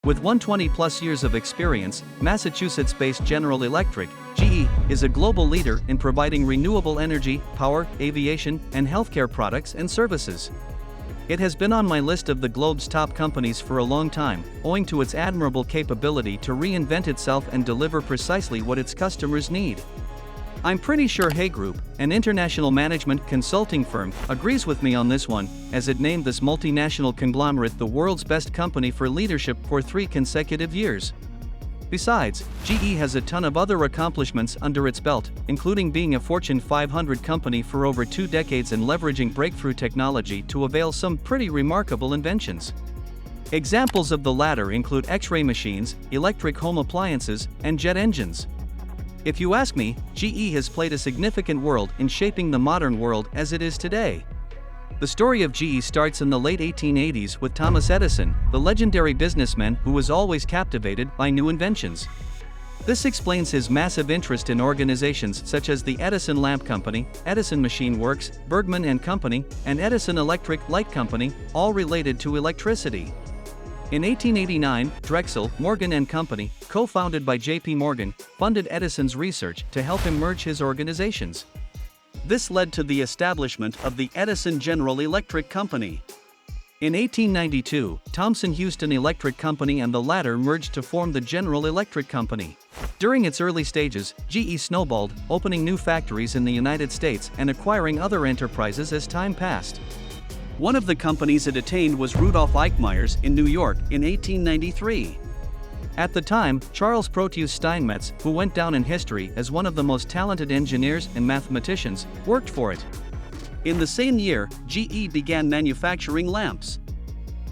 With 120-plus years of experience, Massachusetts-based General Electric, GE, is a global leader in providing renewable energy, power, aviation, and healthcare products and services. It has been on my list of the globe's top companies for a long time, owing to its admirable capability to reinvent itself and deliver precisely what its customers need. I'm pretty sure Hay Group, an international management consulting firm, agrees with me on this one, as it named this multinational conglomerate the world's best company for leadership for 3 consecutive years. Besides, GE has a ton of other accomplishments under its belt, including being a Fortune 500 company for over 2 decades and leveraging breakthrough technology to avail some pretty remarkable inventions. Examples of the latter include X-ray machines, electric home appliances, and jet engines. If you ask me, GE has played a significant role in shaping the modern world as it is today. The story of GE starts in the late 1880s with Thomas Edison, the legendary businessman who was always captivated by new inventions. This explains his massive interest in organizations such as the Edison Lamp Company, Edison Machine Works, Bergman and Company, and Edison Electric Light Company, all related to electricity. In 1889, Drexel, Morgan and Company, co-founded by J.P. Morgan, funded Edison's research to help him merge his organizations. This led to the establishment of the Edison General Electric Company. In 1892, Thomson-Houston Electric Company and the latter merged to form the General Electric Company. During its early stages, GE snowballed, opening new factories in the United States and acquiring other enterprises as time passed. One of the companies it attained was Rudolf Eichmeyer's in New York in 1893. At the time, Charles Proteus Steinmetz, who went down in history as one of the most talented engineers and mathematicians, worked for it. In the same year, GE began manufacturing lamps.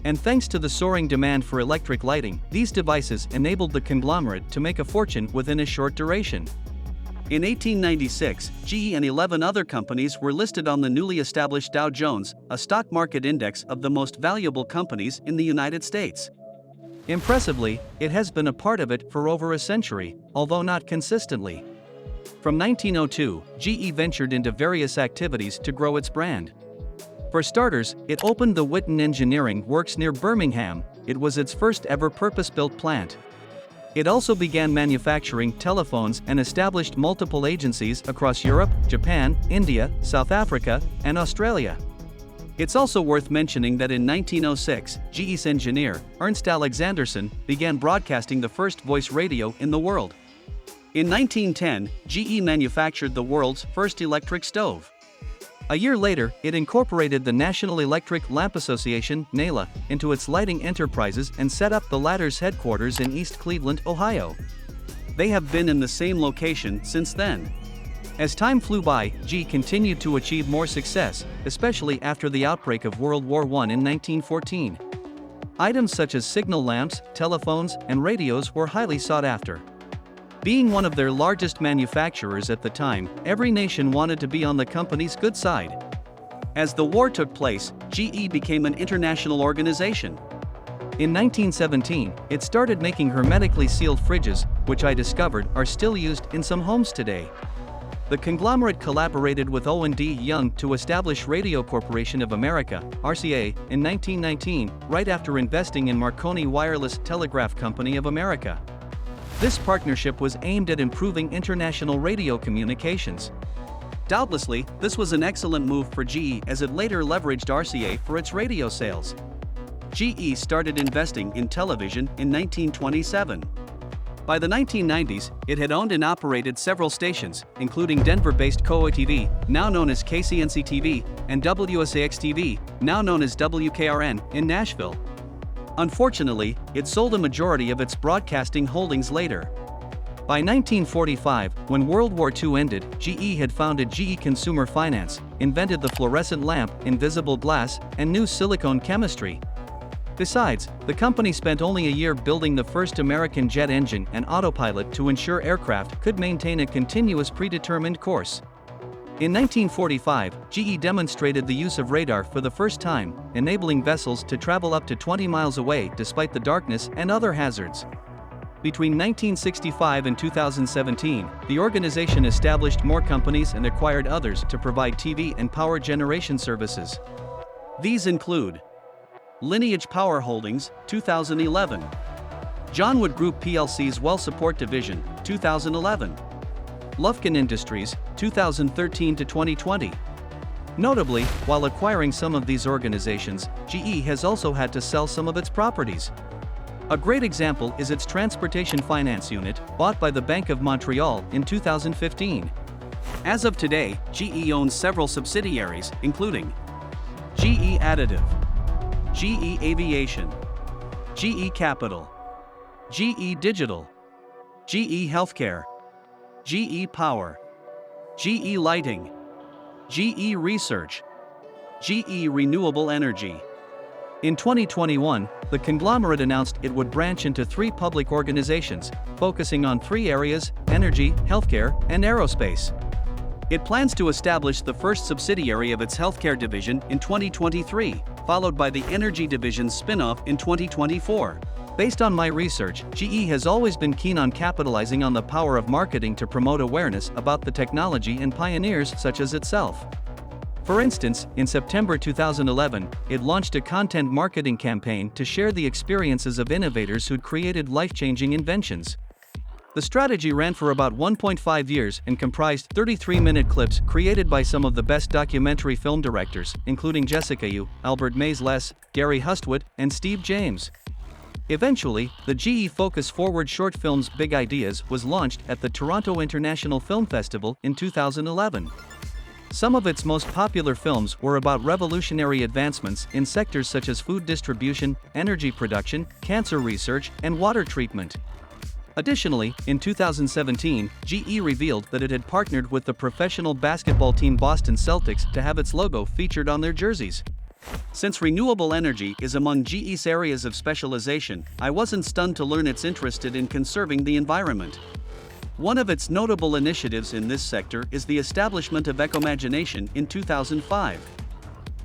And thanks to the soaring demand for electric lighting, these devices enabled the conglomerate to make a fortune within a short duration. In 1896, GE and 11 other companies were listed on the newly established Dow Jones, a stock market index of the most valuable companies in the United States. Impressively, it has been a part of it for over a century, although not consistently. From 1902, GE ventured into various activities to grow its brand. For starters, it opened the Whitten Engineering Works near Birmingham. It was its first ever purpose-built plant. It also began manufacturing telephones and established multiple agencies across Europe, Japan, India, South Africa, and Australia. It's also worth mentioning that in 1906, GE's engineer, Ernst Alexanderson, began broadcasting the first voice radio in the world. In 1910, GE manufactured the world's first electric stove. A year later, it incorporated the National Electric Lamp Association, NELA, into its lighting enterprises and set up the latter's headquarters in East Cleveland, Ohio. They have been in the same location since then. As time flew by, GE continued to achieve more success, especially after the outbreak of World War I in 1914. Items such as signal lamps, telephones, and radios were highly sought after. Being one of their largest manufacturers at the time, every nation wanted to be on the company's good side. As the war took place, GE became an international organization. In 1917, it started making hermetically sealed fridges, which I discovered are still used in some homes today. The conglomerate collaborated with Owen D. Young to establish Radio Corporation of America, RCA, in 1919, right after investing in Marconi Wireless Telegraph Company of America. This partnership was aimed at improving international radio communications. Doubtlessly, this was an excellent move for GE as it later leveraged RCA for its radio sales. GE started investing in television in 1927. By the 1990s, it had owned and operated several stations, including Denver-based KOA TV, now known as KCNC-TV, and WSAX-TV, now known as WKRN, in Nashville. Unfortunately, it sold a majority of its broadcasting holdings later. By 1945, when World War II ended, GE had founded GE Consumer Finance, invented the fluorescent lamp, invisible glass, and new silicone chemistry. Besides, the company spent only a year building the first American jet engine and autopilot to ensure aircraft could maintain a continuous predetermined course. In 1945, GE demonstrated the use of radar for the first time, enabling vessels to travel up to 20 miles away despite the darkness and other hazards. Between 1965 and 2017, the organization established more companies and acquired others to provide TV and power generation services. These include Lineage Power Holdings, 2011, John Wood Group plc's Well Support Division, 2011. Lufkin Industries, 2013 to 2020. Notably, while acquiring some of these organizations, GE has also had to sell some of its properties. A great example is its transportation finance unit, bought by the Bank of Montreal in 2015. As of today, GE owns several subsidiaries, including GE Additive, GE Aviation, GE Capital, GE Digital, GE Healthcare, GE Power, GE Lighting, GE Research, GE Renewable Energy. In 2021, the conglomerate announced it would branch into 3 public organizations, focusing on 3 areas: energy, healthcare, and aerospace. It plans to establish the first subsidiary of its healthcare division in 2023, followed by the energy division's spin-off in 2024. Based on my research, GE has always been keen on capitalizing on the power of marketing to promote awareness about the technology and pioneers such as itself. For instance, in September 2011, it launched a content marketing campaign to share the experiences of innovators who'd created life-changing inventions. The strategy ran for about 1.5 years and comprised 33-minute clips created by some of the best documentary film directors, including Jessica Yu, Albert Mays-Less, Gary Hustwood, and Steve James. Eventually, the GE Focus Forward short films Big Ideas was launched at the Toronto International Film Festival in 2011. Some of its most popular films were about revolutionary advancements in sectors such as food distribution, energy production, cancer research, and water treatment. Additionally, in 2017, GE revealed that it had partnered with the professional basketball team Boston Celtics to have its logo featured on their jerseys. Since renewable energy is among GE's areas of specialization, I wasn't stunned to learn it's interested in conserving the environment. One of its notable initiatives in this sector is the establishment of Ecomagination in 2005.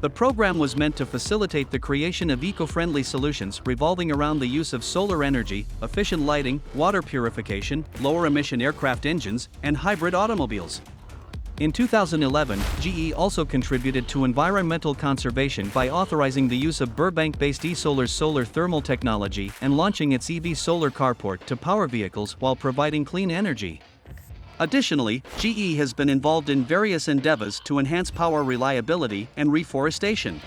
The program was meant to facilitate the creation of eco-friendly solutions revolving around the use of solar energy, efficient lighting, water purification, lower-emission aircraft engines, and hybrid automobiles. In 2011, GE also contributed to environmental conservation by authorizing the use of Burbank-based eSolar's solar thermal technology and launching its EV solar carport to power vehicles while providing clean energy. Additionally, GE has been involved in various endeavors to enhance power reliability and reforestation.